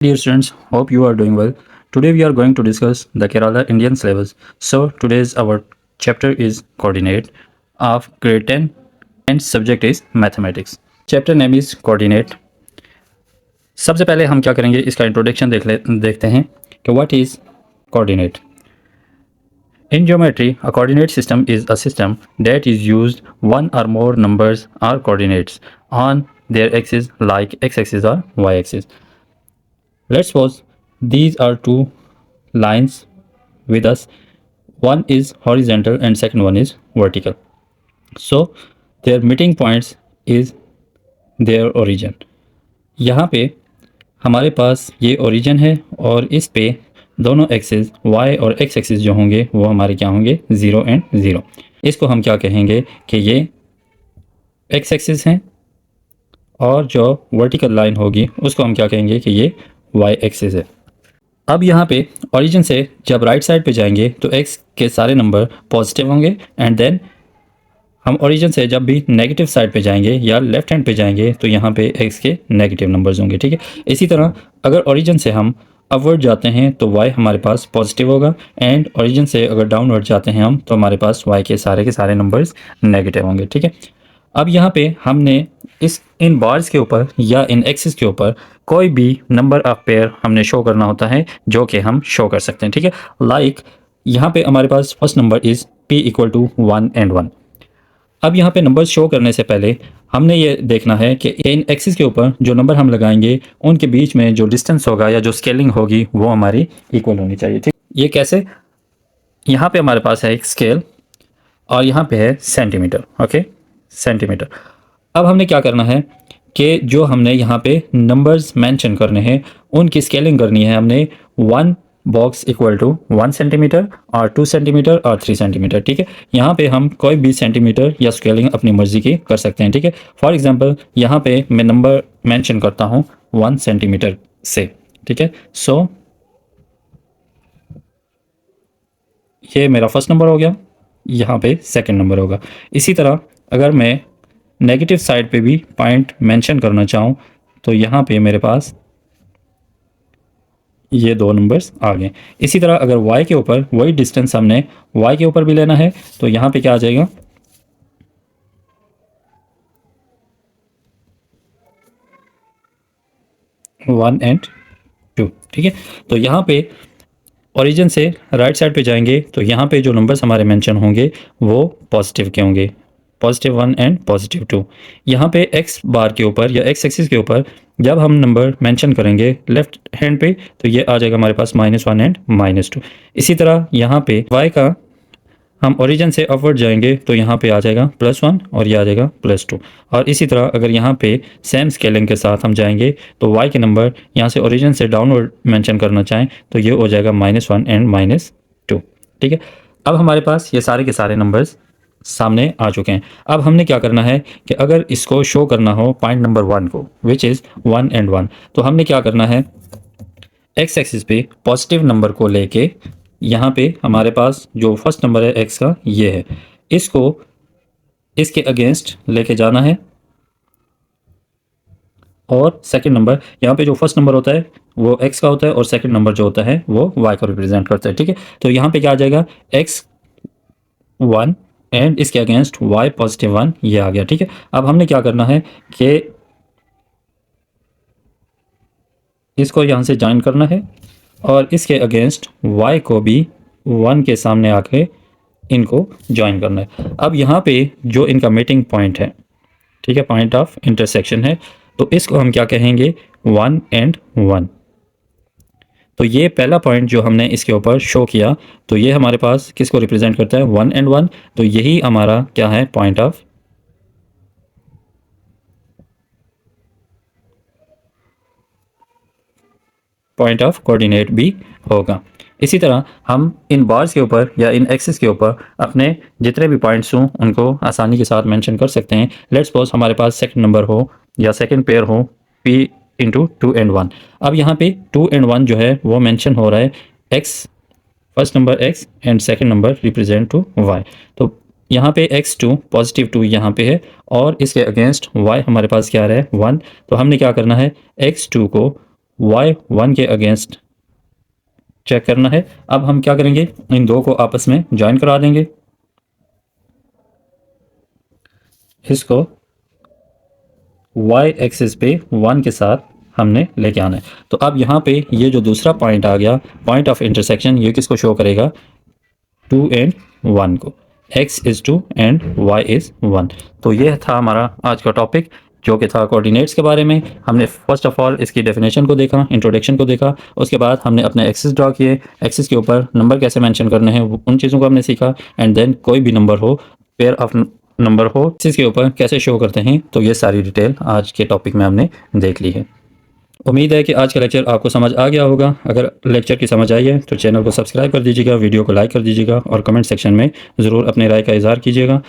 Dear students, hope you are doing well. Today we are going to discuss the Kerala Indian syllabus. So today's our chapter is coordinate of grade 10 and subject is mathematics. Chapter name is coordinate. सबसे पहले हम क्या करेंगे इसका introduction देखते हैं कि what is coordinate. In geometry, a coordinate system is a system that is used one or more numbers or coordinates on their axis like x-axis or y-axis. Let's suppose these are two lines with us. One is horizontal and second one is vertical. So their meeting points is their origin. यहाँ पे हमारे पास ये origin है और इस पे दोनों axis y और x एक्सिस जो होंगे वो हमारे क्या होंगे 0 एंड 0. इसको हम क्या कहेंगे कि ये x एक्सिस हैं और जो वर्टिकल लाइन होगी उसको हम क्या कहेंगे कि ये y एक्सिस है. अब यहाँ पे ओरिजिन से जब राइट साइड पे जाएंगे तो x के सारे नंबर पॉजिटिव होंगे एंड देन हम ओरिजिन से जब भी नेगेटिव साइड पे जाएंगे या लेफ्ट हैंड पे जाएंगे तो यहाँ पे x के नेगेटिव नंबर्स होंगे. ठीक है, इसी तरह अगर ओरिजिन से हम अपवर्ड जाते हैं तो y हमारे पास पॉजिटिव होगा एंड ओरिजिन से अगर डाउनवर्ड जाते हैं हम तो हमारे पास y के सारे नंबर्स नेगेटिव होंगे. ठीक है, अब यहाँ पे हमने इन बार्स के ऊपर या इन एक्सिस के ऊपर कोई भी नंबर ऑफ पेयर हमने शो करना होता है जो कि हम शो कर सकते हैं. ठीक है, लाइक यहाँ पे हमारे पास first number is p = 1 and 1. अब यहाँ पे नंबर शो करने से पहले हमने ये देखना है कि इन एक्सिस के ऊपर जो नंबर हम लगाएंगे उनके बीच में जो डिस्टेंस होगा या जो स्केलिंग होगी वो हमारी इक्वल होनी चाहिए. ठीक, ये कैसे? यहाँ पे हमारे पास है एक स्केल और यहाँ पे है सेंटीमीटर. Okay, centimetre. अब हमने क्या करना है कि जो हमने यहाँ पे नंबर्स मेंशन करने हैं उनकी स्केलिंग करनी है. हमने 1 बॉक्स = 1 सेंटीमीटर और 2 सेंटीमीटर और 3 सेंटीमीटर. ठीक है, यहाँ पे हम कोई भी सेंटीमीटर या स्केलिंग अपनी मर्जी की कर सकते हैं. ठीक है, फॉर एग्जांपल यहाँ पे मैं नंबर मेंशन करता हूँ 1 सेंटीमीटर से. ठीक है, सो ये मेरा फर्स्ट नंबर हो गया, यहाँ पे सेकेंड नंबर होगा. इसी तरह अगर मैं नेगेटिव साइड पे भी पॉइंट मेंशन करना चाहूँ तो यहाँ पे मेरे पास ये 2 नंबर्स आ गए. इसी तरह अगर y के ऊपर वही डिस्टेंस हमने y के ऊपर भी लेना है तो यहाँ पे क्या आ जाएगा 1 and 2. ठीक है, तो यहाँ पे ओरिजिन से राइट साइड पे जाएंगे तो यहाँ पे जो नंबर्स हमारे मेंशन होंगे वो पॉजिटिव के होंगे, +1 एंड +2. यहाँ पे x बार के ऊपर या x एक्सिस के ऊपर जब हम नंबर मेंशन करेंगे लेफ्ट हैंड पे तो ये आ जाएगा हमारे पास -1 एंड -2. इसी तरह यहाँ पे y का हम ओरिजिन से अपवर्ड जाएंगे तो यहाँ पे आ जाएगा +1 और ये आ जाएगा +2. और इसी तरह अगर यहाँ पे सेम स्केलिंग के साथ हम जाएंगे तो y के नंबर यहाँ से ओरिजिन से डाउनवर्ड मेंशन करना चाहें तो ये हो जाएगा -1 एंड -2. ठीक है, अब हमारे पास ये सारे के सारे नंबर्स सामने आ चुके हैं. अब हमने क्या करना है कि अगर इसको शो करना हो पॉइंट नंबर 1 को विच इज़ 1 and 1 तो हमने क्या करना है x एक्सिस पे पॉजिटिव नंबर को लेके यहाँ पे हमारे पास जो फर्स्ट नंबर है x का ये है, इसको इसके अगेंस्ट लेके जाना है और सेकंड नंबर यहाँ पे जो फर्स्ट नंबर होता है वो x का होता है और सेकंड नंबर जो होता है वो y को रिप्रेजेंट करता है. ठीक है, तो यहाँ पे क्या आ जाएगा x 1 एंड इसके अगेंस्ट y +1 ये आ गया. ठीक है, अब हमने क्या करना है कि इसको यहाँ से ज्वाइन करना है और इसके अगेंस्ट y को भी 1 के सामने आके इनको ज्वाइन करना है. अब यहाँ पे जो इनका मीटिंग पॉइंट है, ठीक है, पॉइंट ऑफ इंटरसेक्शन है, तो इसको हम क्या कहेंगे 1 and 1. तो ये पहला पॉइंट जो हमने इसके ऊपर शो किया तो ये हमारे पास किसको रिप्रेजेंट करता है 1 and 1. तो यही हमारा क्या है पॉइंट ऑफ कोऑर्डिनेट भी होगा. इसी तरह हम इन बार्स के ऊपर या इन एक्सिस के ऊपर अपने जितने भी पॉइंट्स हों उनको आसानी के साथ मेंशन कर सकते हैं. लेट्स सपोज हमारे पास सेकंड नंबर हो या सेकंड पेयर हो p × 2 and 1. अब यहाँ पे 2 and 1 जो है वो मेंशन हो रहा है x, first number x and second number represent to y. तो यहाँ पे x2 +2 यहाँ पे है और इसके अगेंस्ट y हमारे पास क्या आ रहा है 1. तो हमने क्या करना है x2 को y1 के अगेंस्ट चेक करना है। अब हम क्या करेंगे, इन दो को आपस में ज्वाइन करा देंगे, इसको y एक्सिस पे 1 के साथ हमने लेके आना है। तो अब यहाँ पे ये जो दूसरा पॉइंट आ गया, पॉइंट ऑफ इंटरसेक्शन, ये किसको शो करेगा, 2 एंड 1 को, x is 2 and y is 1। तो ये था हमारा आज का टॉपिक जो कि था कोऑर्डिनेट्स के बारे में। हमने फर्स्ट ऑफ ऑल इसकी डेफिनेशन को देखा, इंट्रोडक्शन को देखा, उसके बाद हमने अपने एक्सिस ड्रॉ किए, एक्सिस के ऊपर नंबर कैसे मेंशन करने हैं उन चीज़ों को हमने सीखा। एंड देन कोई भी नंबर हो, पेयर ऑफ नंबर हो, एक्सिस के ऊपर कैसे शो करते हैं, तो ये सारी डिटेल आज के टॉपिक में हमने देख ली है। उम्मीद है कि आज का लेक्चर आपको समझ आ गया होगा। अगर लेक्चर की समझ आई है तो चैनल को सब्सक्राइब कर दीजिएगा, वीडियो को लाइक कर दीजिएगा और कमेंट सेक्शन में ज़रूर अपने राय का इज़हार कीजिएगा।